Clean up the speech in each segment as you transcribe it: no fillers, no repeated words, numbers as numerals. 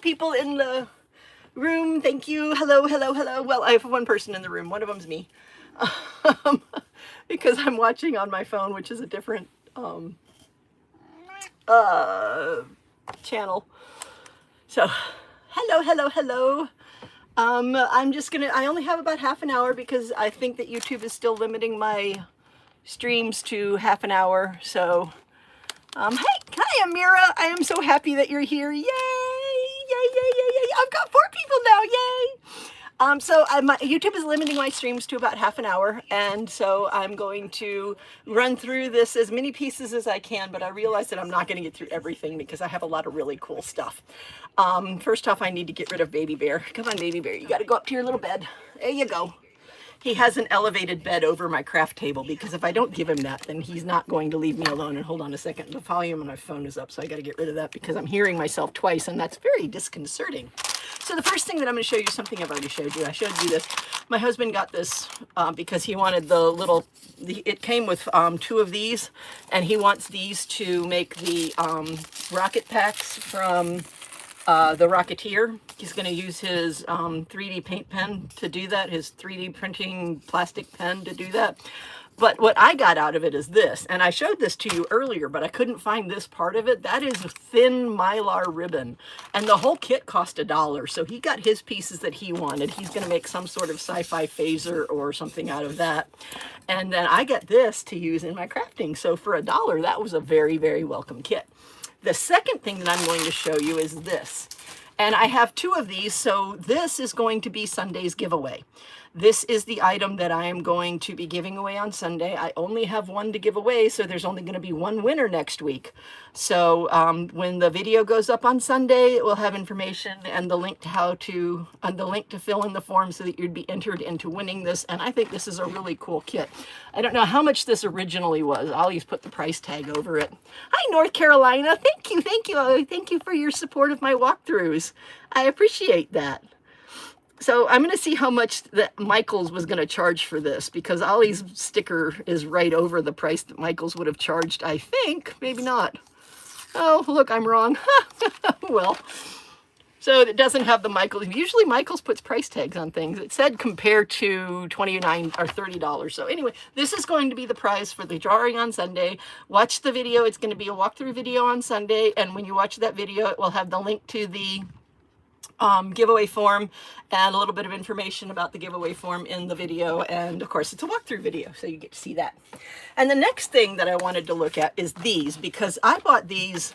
people in the room. Thank you. Hello, hello, hello. Well, I have one person in the room. One of them's me. Because I'm watching on my phone, which is a different channel. So, hello, hello, hello. I'm just gonna, I only have about half an hour because I think that YouTube is still limiting my streams to half an hour. So, hi, Amira. I am so happy that you're here. Yay! Yay, yay, yay, yay. I've got 4 people now. Yay! My YouTube is limiting my streams to about half an hour, and so I'm going to run through this as many pieces as I can, but I realize that I'm not going to get through everything because I have a lot of really cool stuff. First off, I need to get rid of Baby Bear. Come on, Baby Bear. You got to go up to your little bed. There you go. He has an elevated bed over my craft table because if I don't give him that, then he's not going to leave me alone. And hold on a second, the volume on my phone is up, so I got to get rid of that because I'm hearing myself twice, and that's very disconcerting. So the first thing that I'm going to show you, something I've already showed you. I showed you this. My husband got this because he wanted the little, it came with 2 of these, and he wants these to make the rocket packs from the Rocketeer. He's going to use his 3D paint pen to do that, his 3D printing plastic pen to do that. But what I got out of it is this, and I showed this to you earlier, but I couldn't find this part of it. That is thin Mylar ribbon, and the whole kit cost $1. So he got his pieces that he wanted. He's going to make some sort of sci-fi phaser or something out of that. And then I get this to use in my crafting. So for $1, that was a very, very welcome kit. The second thing that I'm going to show you is this. And I have 2 of these, so this is going to be Sunday's giveaway. This is the item that I am going to be giving away on Sunday. I only have 1 to give away, so there's only going to be 1 winner next week. So when the video goes up on Sunday, it will have information and the link to how to, the link to fill in the form so that you'd be entered into winning this. And I think this is a really cool kit. I don't know how much this originally was. Ollie's put the price tag over it. Hi, North Carolina. Thank you, thank you. Thank you for your support of my walkthroughs. I appreciate that. So I'm going to see how much that Michaels was going to charge for this, because Ollie's sticker is right over the price that Michaels would have charged, I think. Maybe not. Oh, look, I'm wrong. Well, so it doesn't have the Michaels. Usually Michaels puts price tags on things. It said compared to $29 or $30. So anyway, this is going to be the prize for the drawing on Sunday. Watch the video. It's going to be a walkthrough video on Sunday. And when you watch that video, it will have the link to the giveaway form and a little bit of information about the giveaway form in the video. And of course, it's a walkthrough video, so you get to see that. And the next thing that I wanted to look at is these, because I bought these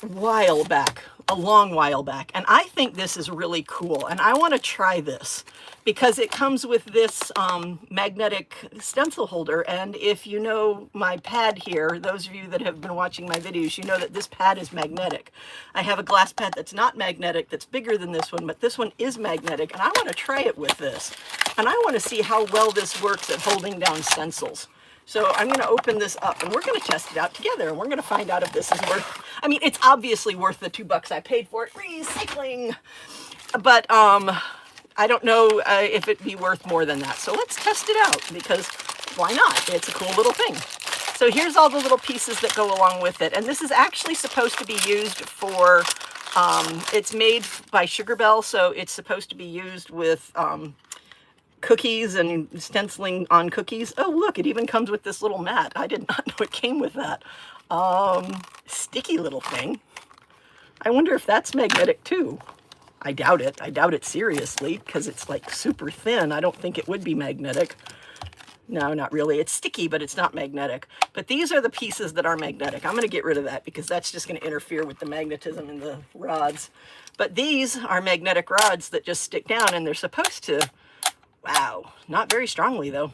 a while back, a long while back, and I think this is really cool, and I want to try this because it comes with this magnetic stencil holder. And if you know my pad here, those of you that have been watching my videos, you know that this pad is magnetic. I have a glass pad that's not magnetic, that's bigger than this one, but this one is magnetic, and I want to try it with this. And I want to see how well this works at holding down stencils. So I'm going to open this up, and we're going to test it out together, and we're going to find out if this is worth, I mean, it's obviously worth the $2 I paid for it, recycling, but I don't know if it'd be worth more than that. So let's test it out, because why not? It's a cool little thing. So here's all the little pieces that go along with it, and this is actually supposed to be used for, it's made by Sugar Bell, so it's supposed to be used with cookies and stenciling on cookies. Oh, look, it even comes with this little mat. I did not know it came with that. Sticky little thing. I wonder if that's magnetic too. I doubt it. I doubt it seriously, because it's like super thin. I don't think it would be magnetic. No, not really. It's sticky, but it's not magnetic. But these are the pieces that are magnetic. I'm going to get rid of that because that's just going to interfere with the magnetism in the rods. But these are magnetic rods that just stick down, and they're supposed to, wow, not very strongly though.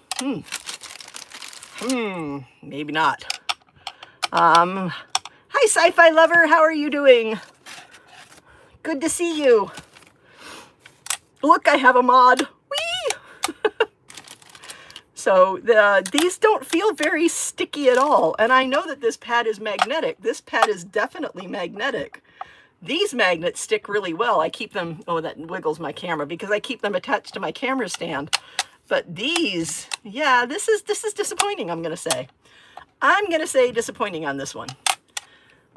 Maybe not. Hi, sci-fi lover. How are you doing? Good to see you. Look, I have a mod. Whee! So these don't feel very sticky at all. And I know that this pad is magnetic. This pad is definitely magnetic. These magnets stick really well. I keep them, oh, that wiggles my camera, because I keep them attached to my camera stand. But these, yeah, this is disappointing, I'm going to say. I'm going to say disappointing on this one.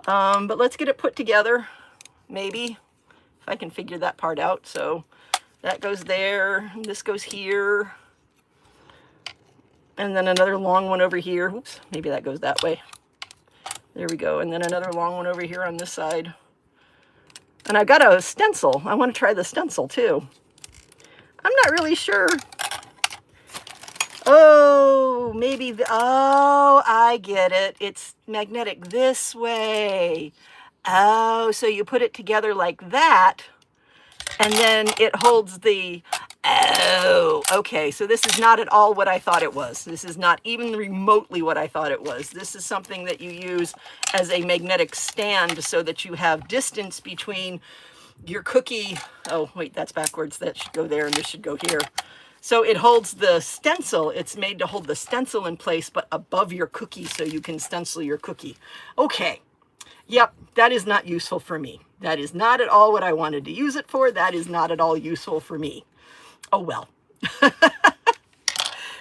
But let's get it put together. Maybe. if I can figure that part out. So that goes there, this goes here, and then another long one over here. Oops, maybe that goes that way. There we go. And then another long one over here on this side. And I got a stencil. I want to try the stencil too. I'm not really sure. Oh, maybe, oh, I get it. It's magnetic this way. Oh, so you put it together like that, and then it holds the, oh, okay. So this is not at all what I thought it was. This is not even remotely what I thought it was. This is something that you use as a magnetic stand so that you have distance between your cookie. Oh, wait, that's backwards. That should go there and this should go here. So it holds the stencil. It's made to hold the stencil in place, but above your cookie so you can stencil your cookie. Okay. Yep, that is not useful for me. That is not at all what I wanted to use it for. That is not at all useful for me. Oh, well.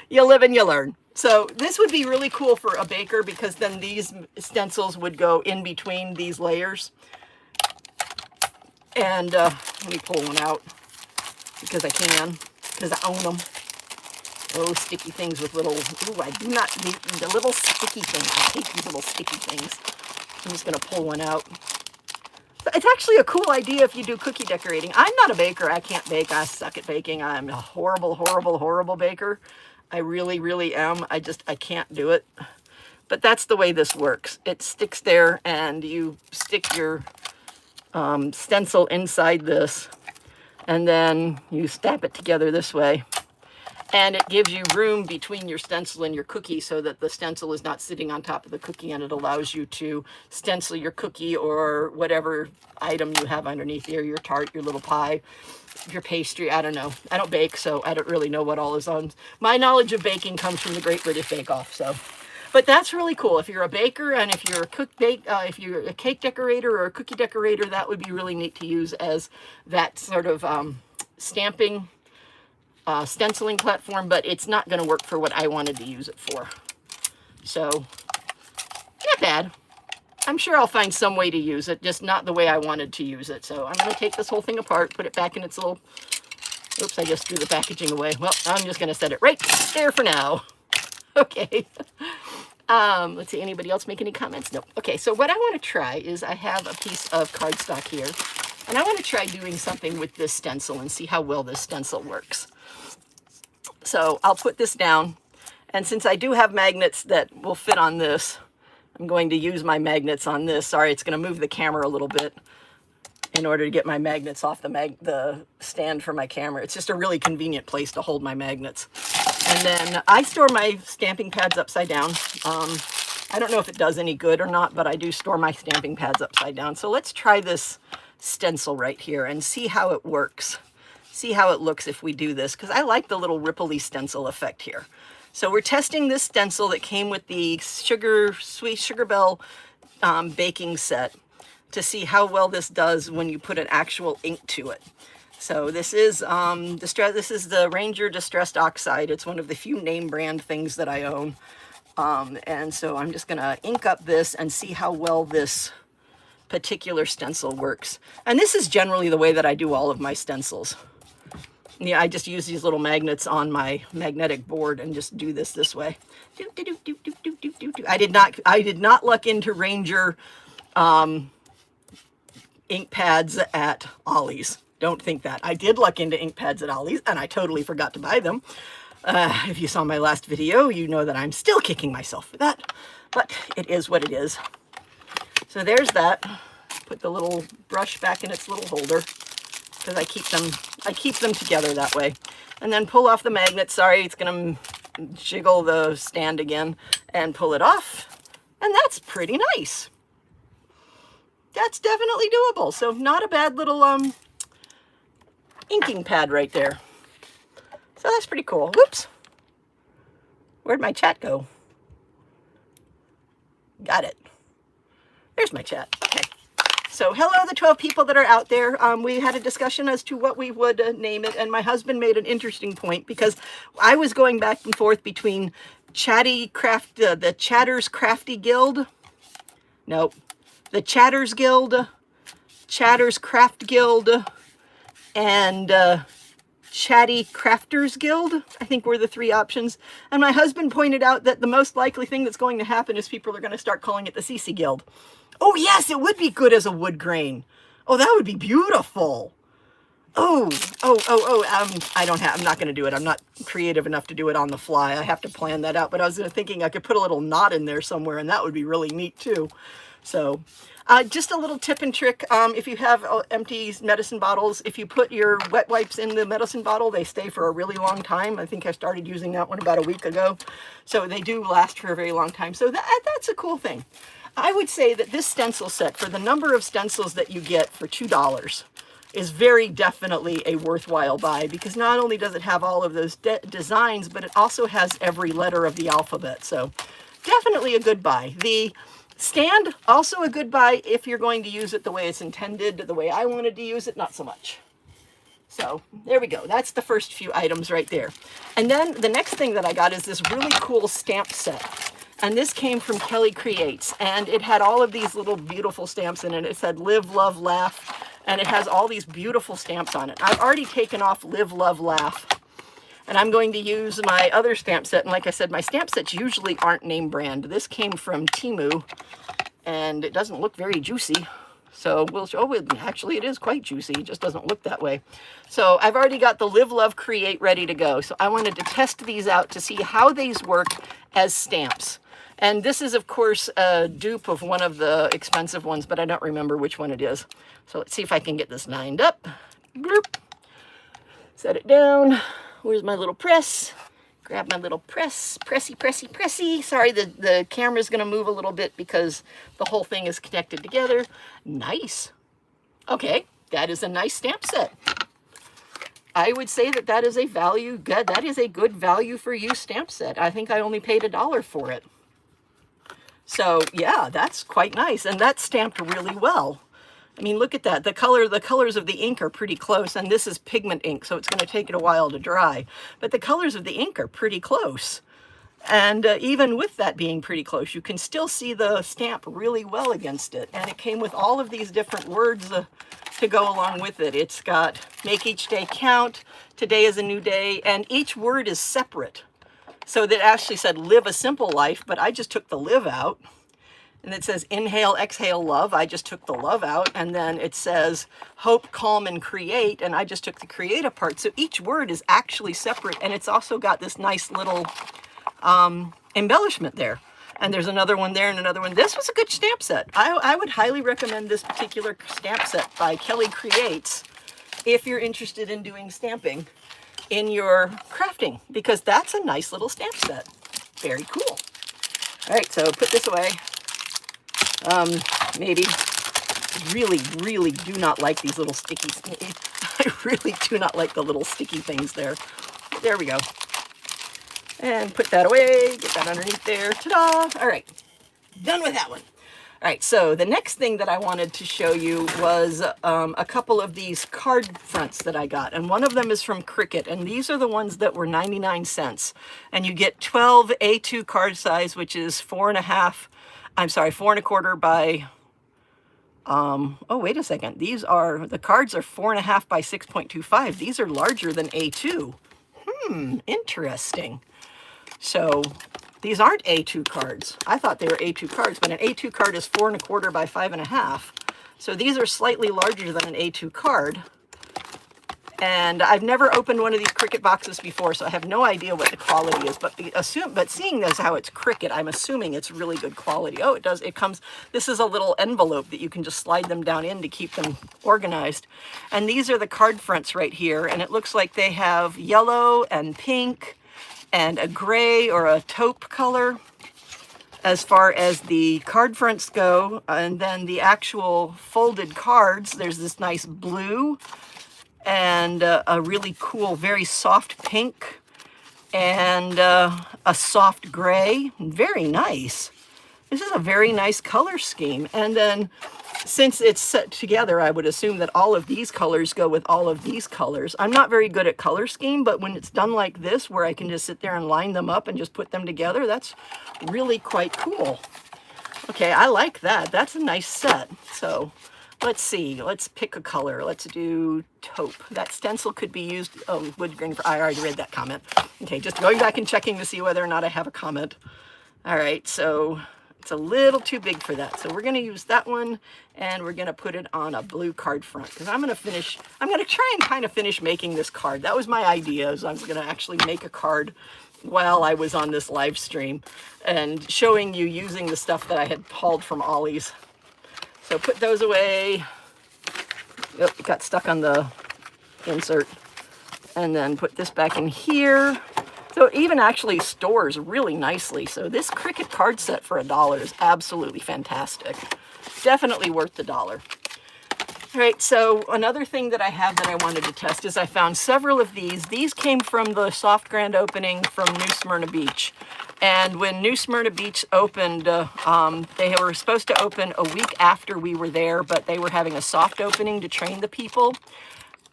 You live and you learn. So this would be really cool for a baker because then these stencils would go in between these layers. And let me pull one out because I can, because I own them. Oh, sticky things with little, ooh, I do not need the little sticky things. I hate these little sticky things. I'm just going to pull one out. But it's actually a cool idea if you do cookie decorating. I'm not a baker. I can't bake. I suck at baking. I'm a horrible, horrible, horrible baker. I really, really am. I can't do it. But that's the way this works. It sticks there and you stick your stencil inside this and then you snap it together this way. And it gives you room between your stencil and your cookie so that the stencil is not sitting on top of the cookie, and it allows you to stencil your cookie or whatever item you have underneath here, your tart, your little pie, your pastry. I don't know. I don't bake, so I don't really know what all is on. My knowledge of baking comes from the Great British Bake Off. So, but that's really cool. If you're a baker and if you're if you're a cake decorator or a cookie decorator, that would be really neat to use as that sort of stamping stenciling platform, but it's not going to work for what I wanted to use it for. So, not bad. I'm sure I'll find some way to use it, just not the way I wanted to use it. So I'm going to take this whole thing apart, put it back in its little, oops, I just threw the packaging away. Well, I'm just going to set it right there for now. Okay. Let's see, anybody else make any comments? No. Okay, so what I want to try is I have a piece of cardstock here, and I want to try doing something with this stencil and see how well this stencil works. So I'll put this down, and since I do have magnets that will fit on this, I'm going to use my magnets on this. Sorry, it's going to move the camera a little bit in order to get my magnets off the stand for my camera. It's just a really convenient place to hold my magnets. And then I store my stamping pads upside down. I don't know if it does any good or not, but I do store my stamping pads upside down. So let's try this stencil right here and see how it works. See how it looks if we do this, because I like the little ripply stencil effect here. So we're testing this stencil that came with the Sweet Sugar Bell baking set to see how well this does when you put an actual ink to it. So this is this is the Ranger Distressed Oxide. It's one of the few name brand things that I own. And so I'm just going to ink up this and see how well this particular stencil works. And this is generally the way that I do all of my stencils. Yeah, I just use these little magnets on my magnetic board and just do this way. I did not luck into Ranger ink pads at Ollie's. Don't think that. I did luck into ink pads at Ollie's, and I totally forgot to buy them. If you saw my last video, you know that I'm still kicking myself for that, but it is what it is. So there's that. Put the little brush back in its little holder, because I keep them together that way. And then pull off the magnet. Sorry, it's going to jiggle the stand again and pull it off. And that's pretty nice. That's definitely doable. So not a bad little inking pad right there. So that's pretty cool. Whoops. Where'd my chat go? Got it. There's my chat. Okay. So hello, the 12 people that are out there. We had a discussion as to what we would name it, and my husband made an interesting point, because I was going back and forth between Chatty Crafty, the Chatters Crafty Guild. Nope. The Chatters Guild, Chatters Craft Guild, and Chatty Crafters Guild, I think were the 3 options. And my husband pointed out that the most likely thing that's going to happen is people are going to start calling it the CC Guild. Oh yes, it would be good as a wood grain. Oh, that would be beautiful. I'm not going to do it. I'm not creative enough to do it on the fly. I have to plan that out. But I was thinking I could put a little knot in there somewhere, and that would be really neat too. So just a little tip and trick. If you have empty medicine bottles, if you put your wet wipes in the medicine bottle, they stay for a really long time. I think I started using that one about a week ago. So they do last for a very long time. So that's a cool thing. I would say that this stencil set, for the number of stencils that you get for $2, is very definitely a worthwhile buy, because not only does it have all of those designs, but it also has every letter of the alphabet. So definitely a good buy. The stand, also a good buy if you're going to use it the way it's intended, the way I wanted to use it, not so much. So there we go. That's the first few items right there. And then the next thing that I got is this really cool stamp set. And this came from Kelly Creates, and it had all of these little beautiful stamps in it. It said live, love, laugh, and it has all these beautiful stamps on it. I've already taken off live, love, laugh, and I'm going to use my other stamp set. And like I said, my stamp sets usually aren't name brand. This came from Temu, and it doesn't look very juicy. So we'll show it. Actually, it is quite juicy. It just doesn't look that way. So I've already got the Live, Love, Create ready to go. So I wanted to test these out to see how these work as stamps. And this is, of course, a dupe of one of the expensive ones, but I don't remember which one it is. So let's see if I can get this lined up. Bloop. Set it down. Where's my little press? Grab my little press. Pressy, pressy, pressy. Sorry, the camera's going to move a little bit because the whole thing is connected together. Nice. Okay, that is a nice stamp set. I would say that that is a value. That is a good value for you stamp set. I think I only paid $1 for it. So yeah, that's quite nice. And that's stamped really well. I mean, look at that. The colors of the ink are pretty close, and this is pigment ink, so it's going to take it a while to dry. But the colors of the ink are pretty close. And even with that being pretty close, you can still see the stamp really well against it. And it came with all of these different words to go along with it. It's got make each day count, today is a new day, and each word is separate. So that actually said live a simple life, but I just took the live out. And it says inhale, exhale, love. I just took the love out. And then it says hope, calm, and create. And I just took the create apart. So each word is actually separate. And it's also got this nice little embellishment there. And there's another one there and another one. This was a good stamp set. I would highly recommend this particular stamp set by Kelly Creates if you're interested in doing stamping in your crafting, because that's a nice little stamp set. Very cool. All right, so put this away. Maybe. Really, really do not like these little sticky. I really do not like the little sticky things there. There we go. And put that away. Get that underneath there. Ta-da! All right, done with that one. All right, so the next thing that I wanted to show you was a couple of these card fronts that I got. And one of them is from Cricut. And these are the ones that were 99 cents. And you get 12 A2 card size, which is 4.25 by, oh, wait a second. The cards are 4.5 by 6.25. These are larger than A2. Interesting. So these aren't A2 cards. I thought they were A2 cards, but an A2 card is 4.25 by 5.5. So these are slightly larger than an A2 card. And I've never opened one of these Cricut boxes before, so I have no idea what the quality is. But seeing this how it's Cricut, I'm assuming it's really good quality. Oh, it does. It comes. This is a little envelope that you can just slide them down in to keep them organized. And these are the card fronts right here, and it looks like they have yellow and pink and a gray or a taupe color as far as the card fronts go. And then the actual folded cards, there's this nice blue and a really cool, very soft pink and a soft gray. Very nice. This is a very nice color scheme. And then since it's set together, I would assume that all of these colors go with all of these colors. I'm not very good at color scheme, but when it's done like this, where I can just sit there and line them up and just put them together, that's really quite cool. Okay, I like that. That's a nice set. So let's see, let's pick a color. Let's do taupe. That stencil could be used, oh, wood grain, I already read that comment. Okay, just going back and checking to see whether or not I have a comment. All right, so it's a little too big for that. So we're gonna use that one and we're gonna put it on a blue card front because I'm gonna try and kind of finish making this card. That was my idea, is I was gonna actually make a card while I was on this live stream and showing you using the stuff that I had hauled from Ollie's. So put those away. Oh, it got stuck on the insert. And then put this back in here. So it even actually stores really nicely. So this Cricut card set for $1 is absolutely fantastic. Definitely worth the $1. All right, so another thing that I have that I wanted to test is I found several of these. These came from the soft grand opening from New Smyrna Beach. And when New Smyrna Beach opened, they were supposed to open a week after we were there, but they were having a soft opening to train the people.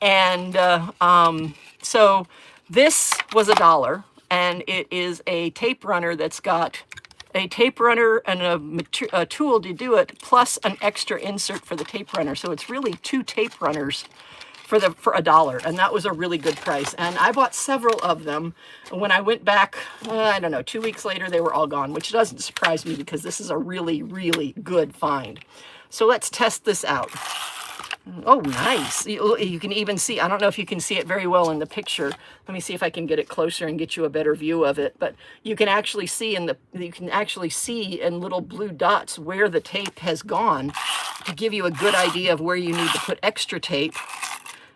And so this was $1, and it is a tape runner that's got a tape runner and a tool to do it, plus an extra insert for the tape runner. So it's really 2 tape runners for $1, and that was a really good price. And I bought several of them. And when I went back, I don't know, 2 weeks later, they were all gone, which doesn't surprise me because this is a really, really good find. So let's test this out. Oh, nice. You can even see, I don't know if you can see it very well in the picture. Let me see if I can get it closer and get you a better view of it. But you can actually see in little blue dots where the tape has gone to give you a good idea of where you need to put extra tape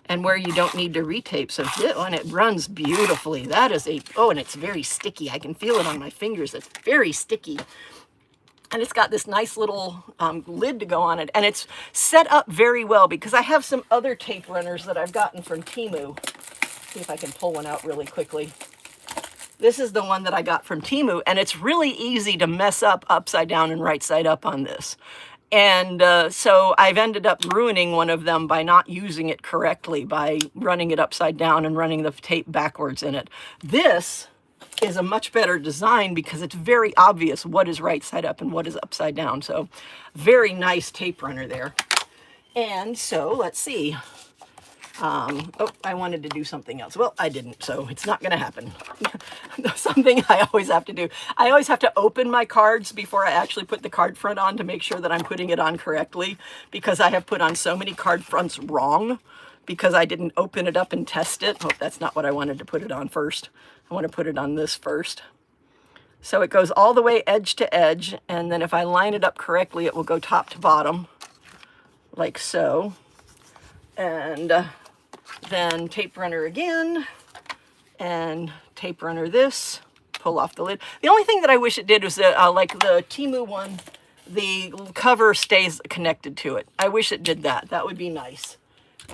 and where you don't need to retape. So, and it runs beautifully. That is and it's very sticky. I can feel it on my fingers. It's very sticky. And it's got this nice little lid to go on it. And it's set up very well because I have some other tape runners that I've gotten from Temu. See if I can pull one out really quickly. This is the one that I got from Temu, and it's really easy to mess up upside down and right side up on this. And so I've ended up ruining one of them by not using it correctly, by running it upside down and running the tape backwards in it. This is a much better design because it's very obvious what is right side up and what is upside down. So very nice tape runner there. And so let's see. Oh, I wanted to do something else. Well, I didn't, so it's not going to happen. Something I always have to do. I always have to open my cards before I actually put the card front on to make sure that I'm putting it on correctly, because I have put on so many card fronts wrong because I didn't open it up and test it. Oh, that's not what I wanted to put it on first. I want to put it on this first. So it goes all the way edge to edge, and then if I line it up correctly, it will go top to bottom, like so. And then tape runner again, and tape runner this, pull off the lid. The only thing that I wish it did was that, like the Temu one, the cover stays connected to it. I wish it did that. That would be nice.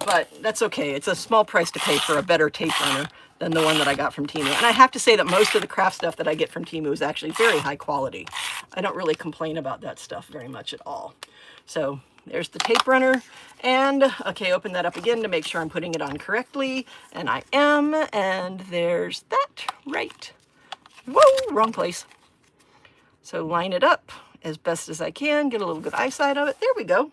But that's okay. It's a small price to pay for a better tape runner than the one that I got from Temu. And I have to say that most of the craft stuff that I get from Temu is actually very high quality. I don't really complain about that stuff very much at all. So there's the tape runner. And, okay, open that up again to make sure I'm putting it on correctly. And I am. And there's that. Right. Whoa, wrong place. So line it up as best as I can. Get a little good eyesight of it. There we go.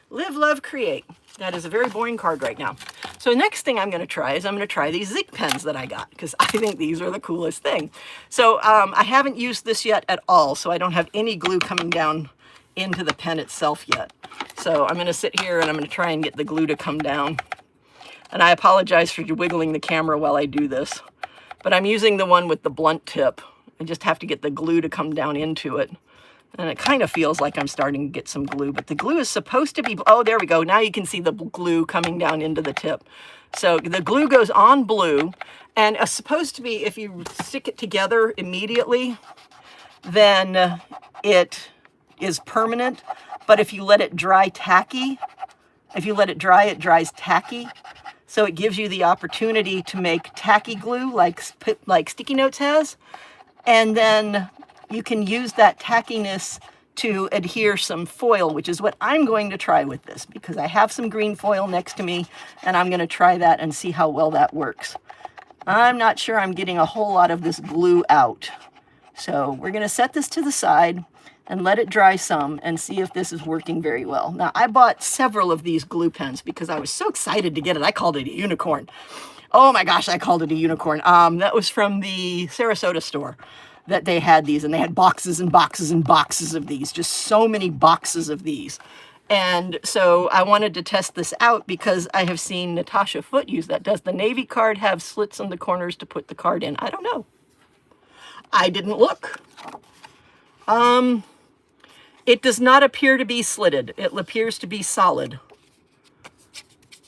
Live, love, create. That is a very boring card right now. So next thing I'm going to try is I'm going to try these Zig pens that I got, because I think these are the coolest thing. So I haven't used this yet at all, so I don't have any glue coming down into the pen itself yet. So I'm going to sit here and I'm going to try and get the glue to come down. And I apologize for wiggling the camera while I do this, but I'm using the one with the blunt tip. I just have to get the glue to come down into it. And it kind of feels like I'm starting to get some glue, but the glue is supposed to be, oh, there we go. Now you can see the glue coming down into the tip. So the glue goes on blue, and it's supposed to be, if you stick it together immediately, then it is permanent. But if you let it dry tacky, if you let it dry, it dries tacky. So it gives you the opportunity to make tacky glue like Sticky Notes has. And then you can use that tackiness to adhere some foil, which is what I'm going to try with this, because I have some green foil next to me, and I'm going to try that and see how well that works. I'm not sure I'm getting a whole lot of this glue out. So we're going to set this to the side, and let it dry some and see if this is working very well. Now, I bought several of these glue pens because I was so excited to get it. I called it a unicorn. Oh my gosh, I called it a unicorn. That was from the Sarasota store that they had these, and they had boxes and boxes and boxes of these, just so many boxes of these. And so I wanted to test this out because I have seen Natasha Foote use that. Does the Navy card have slits on the corners to put the card in? I don't know. I didn't look. It does not appear to be slitted. It appears to be solid.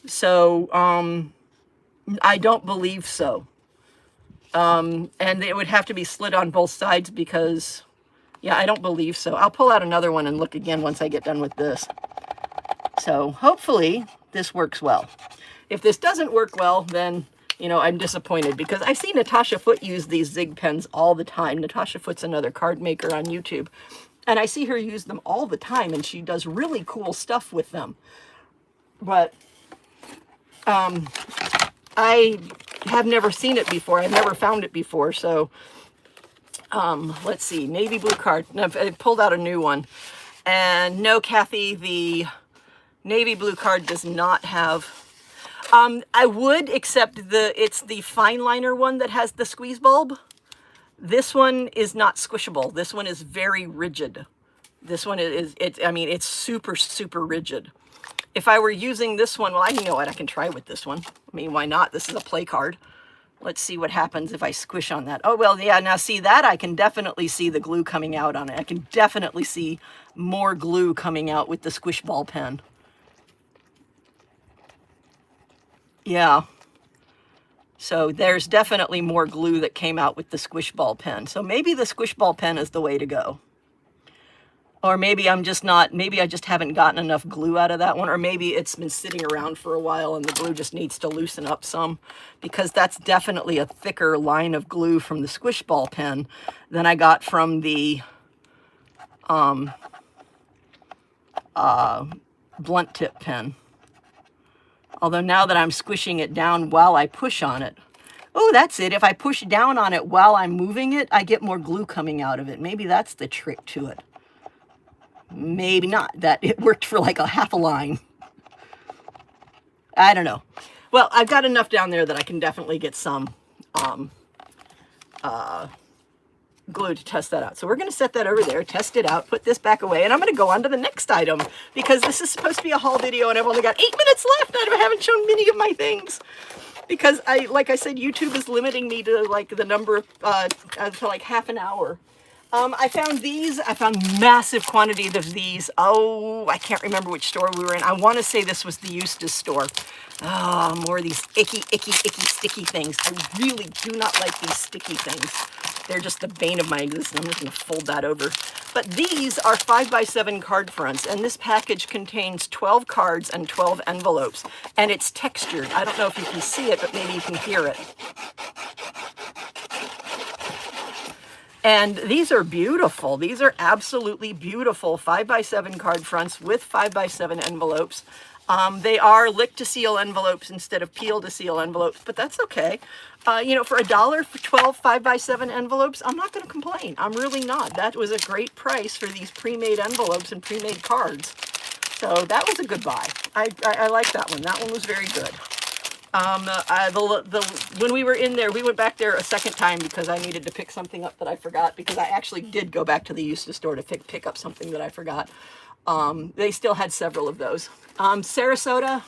So, I don't believe so. And it would have to be slit on both sides because, yeah, I don't believe so. I'll pull out another one and look again once I get done with this. So hopefully this works well. If this doesn't work well, then, you know, I'm disappointed because I see Natasha Foote use these Zig pens all the time. Natasha Foote's another card maker on YouTube. And I see her use them all the time, and she does really cool stuff with them. But I have never seen it before. I've never found it before. So let's see, navy blue card. I pulled out a new one. And no, Kathy, the navy blue card does not have... I would, except it's the fine liner one that has the squeeze bulb. This one is not squishable. This one is very rigid. This one I mean, it's super, super rigid. If I were using this one, well, you know what? I can try with this one. I mean, why not? This is a play card. Let's see what happens if I squish on that. Oh, well, yeah, now see that? I can definitely see the glue coming out on it. I can definitely see more glue coming out with the squish ball pen. Yeah. So there's definitely more glue that came out with the squish ball pen. So maybe the squish ball pen is the way to go. Or maybe I'm just not, maybe I just haven't gotten enough glue out of that one. Or maybe it's been sitting around for a while and the glue just needs to loosen up some. Because that's definitely a thicker line of glue from the squish ball pen than I got from the blunt tip pen. Although now that I'm squishing it down while I push on it. Oh, that's it. If I push down on it while I'm moving it, I get more glue coming out of it. Maybe that's the trick to it. Maybe not. That it worked for like a half a line. I don't know. Well, I've got enough down there that I can definitely get some glue to test that out. So we're going to set that over there, test it out, put this back away, and I'm going to go on to the next item because this is supposed to be a haul video and I've only got 8 minutes left and I haven't shown many of my things because like I said, YouTube is limiting me to like the number of, to like half an hour. I found these. I found massive quantities of these. Oh, I can't remember which store we were in. I want to say this was the Eustace store. Oh, more of these icky, sticky things. I really do not like these sticky things. They're just the bane of my existence. I'm just going to fold that over. But these are 5x7 card fronts, and this package contains 12 cards and 12 envelopes, and it's textured. I don't know if you can see it, but maybe you can hear it. And these are beautiful. These are absolutely beautiful 5x7 card fronts with 5x7 envelopes. They are lick to seal envelopes instead of peel to seal envelopes, but that's okay. You know, for $1 for 12 5x7 envelopes, I'm not going to complain. I'm really not. That was a great price for these pre-made envelopes and pre-made cards. So that was a good buy. I like that one. That one was very good. When we were in there, we went back there a second time because I needed to pick something up that I forgot, because I actually did go back to the Eustace store to pick up something that I forgot. They still had several of those. Sarasota,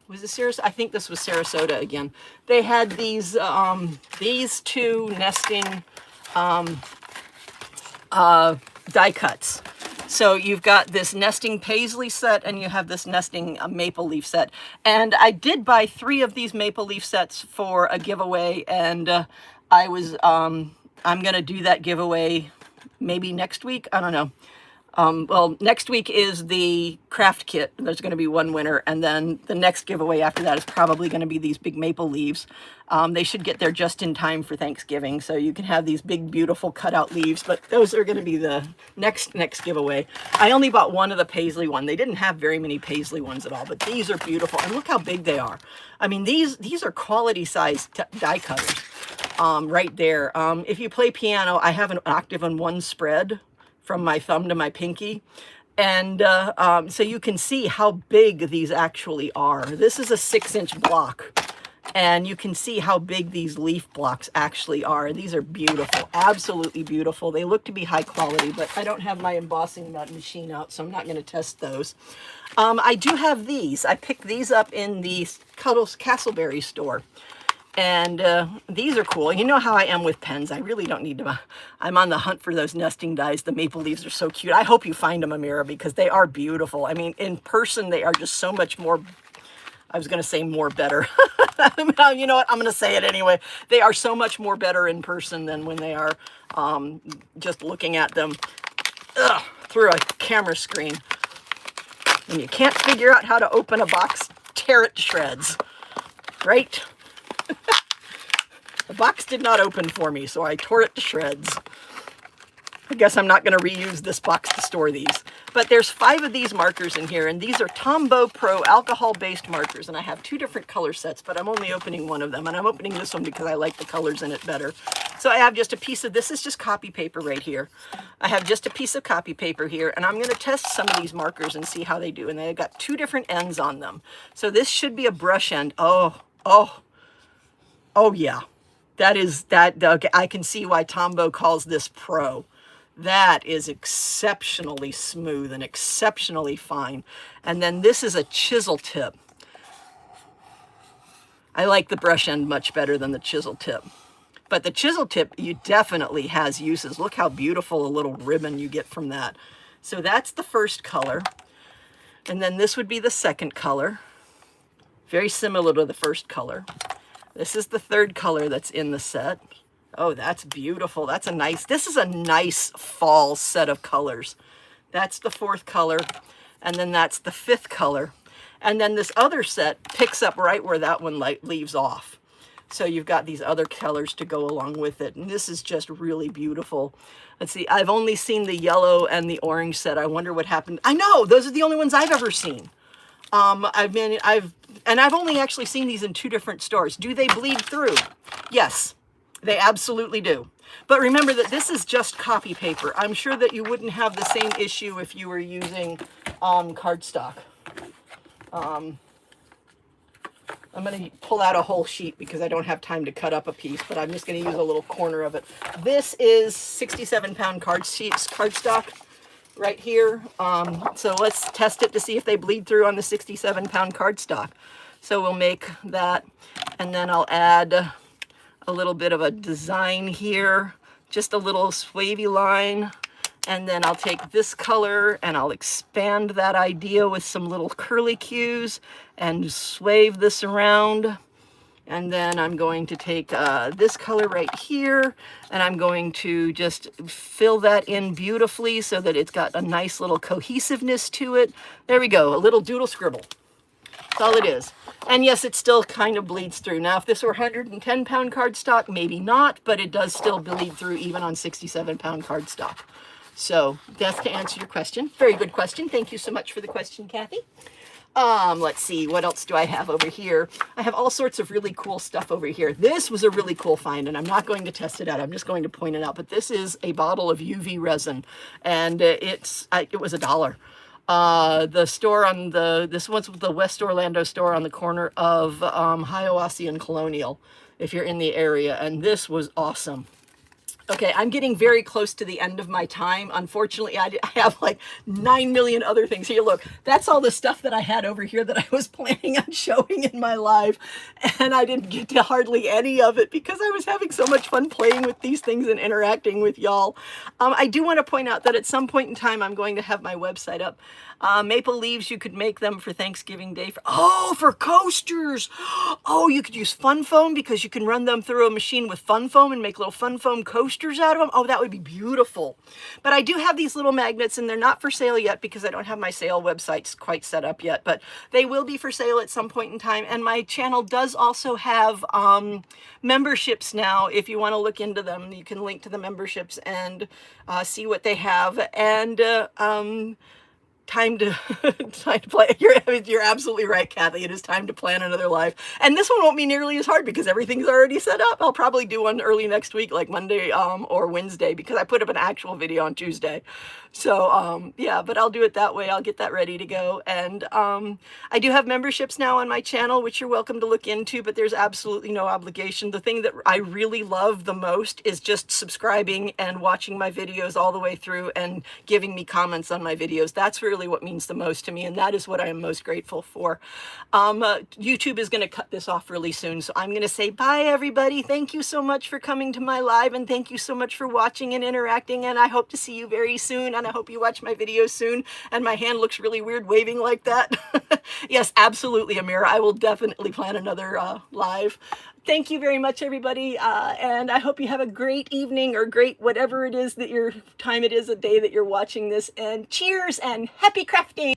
was it Sarasota? I think this was Sarasota again. They had these two nesting die cuts. So you've got this nesting paisley set and you have this nesting maple leaf set. And I did buy 3 of these maple leaf sets for a giveaway, and I'm going to do that giveaway maybe next week. I don't know. Well, next week is the craft kit. There's going to be one winner, and then the next giveaway after that is probably going to be these big maple leaves. They should get there just in time for Thanksgiving, so you can have these big, beautiful cutout leaves, but those are going to be the next giveaway. I only bought one of the paisley one. They didn't have very many paisley ones at all, but these are beautiful, and look how big they are. I mean, these are quality size die cutters right there. If you play piano, I have an octave and 1 spread from my thumb to my pinky. And so you can see how big these actually are. This is a 6-inch block. And you can see how big these leaf blocks actually are. These are beautiful, absolutely beautiful. They look to be high quality, but I don't have my embossing machine out, so I'm not going to test those. I do have these. I picked these up in the Cuddles Castleberry store. And these are cool. You know how I am with pens. I really don't need to. I'm on the hunt for those nesting dies. The maple leaves are so cute. I hope you find them, Amira, because they are beautiful. I mean, in person, they are just so much more. I was going to say more better. You know what? I'm going to say it anyway. They are so much more better in person than when they are just looking at them through a camera screen. When you can't figure out how to open a box, tear it to shreds. Right? The box did not open for me, so I tore it to shreds. I guess I'm not going to reuse this box to store these. But there's 5 of these markers in here, and these are Tombow Pro alcohol-based markers, and I have 2 different color sets, but I'm only opening one of them, and I'm opening this one because I like the colors in it better. So I have just a piece of, this is just copy paper right here. I have just a piece of copy paper here, and I'm going to test some of these markers and see how they do, and they've got 2 different ends on them. So this should be a brush end. Oh yeah. Okay, I can see why Tombow calls this Pro. That is exceptionally smooth and exceptionally fine. And then this is a chisel tip. I like the brush end much better than the chisel tip. But the chisel tip, you definitely has uses. Look how beautiful a little ribbon you get from that. So that's the first color. And then this would be the second color. Very similar to the first color. This is the third color that's in the set. Oh, that's beautiful. That's a nice, this is a nice fall set of colors. That's the 4th color, and then that's the 5th color. And then this other set picks up right where that one leaves off. So you've got these other colors to go along with it. And this is just really beautiful. Let's see, I've only seen the yellow and the orange set. I wonder what happened. I know, those are the only ones I've ever seen. I've only actually seen these in 2 different stores. Do they bleed through? Yes, they absolutely do. But remember that this is just copy paper. I'm sure that you wouldn't have the same issue if you were using cardstock. I'm going to pull out a whole sheet because I don't have time to cut up a piece, but I'm just going to use a little corner of it. This is 67-pound cardstock right here. So let's test it to see if they bleed through on the 67-pound cardstock. So we'll make that, and then I'll add a little bit of a design here, just a little swavy line, and then I'll take this color and I'll expand that idea with some little curly cues and swave this around. And then I'm going to take this color right here, and I'm going to just fill that in beautifully so that it's got a nice little cohesiveness to it. There we go, a little doodle scribble. That's all it is. And yes, it still kind of bleeds through. Now, if this were 110-pound cardstock, maybe not, but it does still bleed through even on 67-pound cardstock. So that's to answer your question. Very good question. Thank you so much for the question, Kathy. Let's see, what else do I have over here? I have all sorts of really cool stuff over here. This was a really cool find, and I'm not going to test it out. I'm just going to point it out. But this is a bottle of UV resin, and it was $1. The store on this one's the West Orlando store on the corner of Hiawassee and Colonial, if you're in the area, and this was awesome. Okay, I'm getting very close to the end of my time. Unfortunately, I have like 9 million other things here. Look, that's all the stuff that I had over here that I was planning on showing in my live. And I didn't get to hardly any of it because I was having so much fun playing with these things and interacting with y'all. I do want to point out that at some point in time, I'm going to have my website up. Maple leaves, you could make them for Thanksgiving Day. For coasters. Oh, you could use fun foam because you can run them through a machine with fun foam and make little fun foam coasters out of them. Oh, that would be beautiful. But I do have these little magnets, and they're not for sale yet because I don't have my sale websites quite set up yet, but they will be for sale at some point in time. And my channel does also have memberships now. If you want to look into them, you can link to the memberships and see what they have. And time to time to play. You're absolutely right, Kathy. It is time to plan another live. And this one won't be nearly as hard because everything's already set up. I'll probably do one early next week, like Monday or Wednesday, because I put up an actual video on Tuesday. So yeah, but I'll do it that way. I'll get that ready to go. And I do have memberships now on my channel, which you're welcome to look into, but there's absolutely no obligation. The thing that I really love the most is just subscribing and watching my videos all the way through and giving me comments on my videos. That's really what means the most to me, and that is what I am most grateful for. YouTube is going to cut this off really soon, so I'm going to say bye, everybody. Thank you so much for coming to my live, and thank you so much for watching and interacting, and I hope to see you very soon, and I hope you watch my videos soon. And my hand looks really weird waving like that. Yes, absolutely, Amira. I will definitely plan another live. Thank you very much, everybody, and I hope you have a great evening or great whatever it is that your time it is, a day that you're watching this, and cheers and happy crafting!